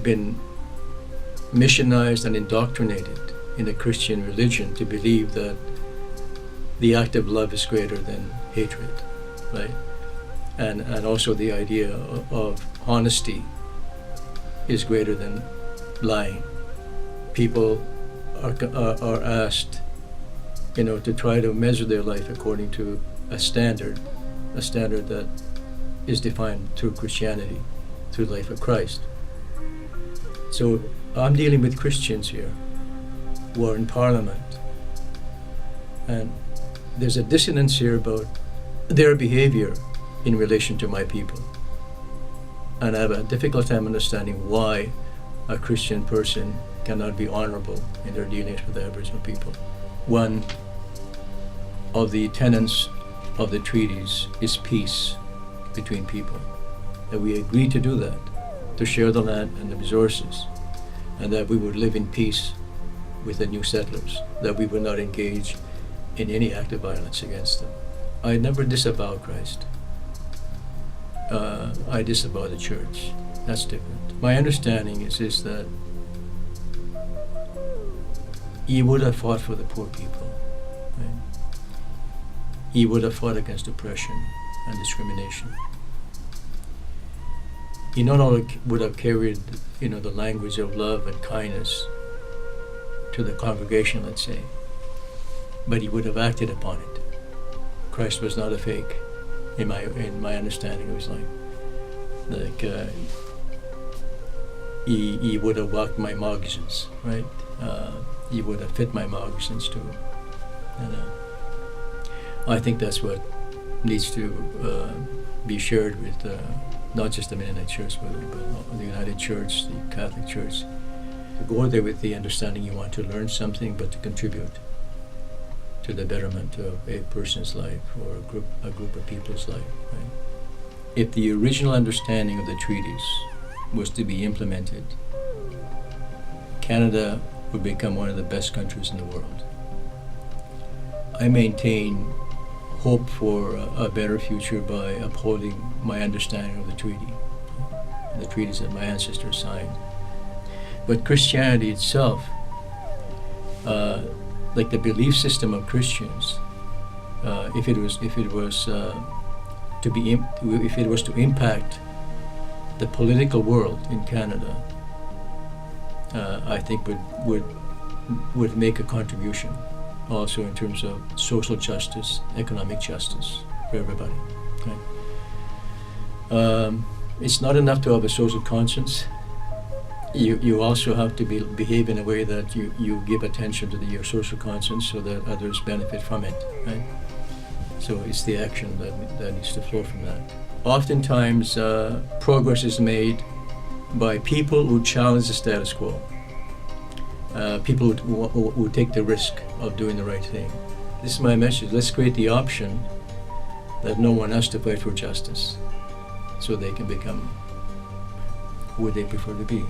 have been missionized and indoctrinated in the Christian religion to believe that the act of love is greater than hatred, right? And also the idea of honesty is greater than lying. People are asked, to try to measure their life according to a standard that is defined through Christianity, through the life of Christ. So I'm dealing with Christians here who are in Parliament, and there's a dissonance here about their behavior in relation to my people. And I have a difficult time understanding why a Christian person cannot be honorable in their dealings with the Aboriginal people. One of the tenets of the treaties is peace between people. That we agree to do that, to share the land and the resources, and that we would live in peace with the new settlers, that we would not engage in any act of violence against them. I never disavow Christ. I disavow the church. That's different. My understanding is that he would have fought for the poor people, right? He would have fought against oppression and discrimination. He not only would have carried, the language of love and kindness to the congregation, let's say, but he would have acted upon it. Christ was not a fake, in my understanding of his life. He would have walked my moccasins, right? He would have fit my moccasins too. And I think that's what needs to be shared with not just the Mennonite Church, but the United Church, the Catholic Church. To go there with the understanding you want to learn something, but to contribute to the betterment of a person's life or a group of people's life. Right? If the original understanding of the treaties was to be implemented, Canada would become one of the best countries in the world. I maintain hope for a better future by upholding my understanding of the treaties that my ancestors signed. But Christianity itself, like the belief system of Christians, if it was to impact the political world in Canada, I think would make a contribution also in terms of social justice, economic justice for everybody. Okay? It's not enough to have a social conscience. You also have to behave in a way that you give attention to your social conscience so that others benefit from it, right? So it's the action that needs to flow from that. Oftentimes, progress is made by people who challenge the status quo, people who take the risk of doing the right thing. This is my message. Let's create the option that no one has to fight for justice so they can become who they prefer to be.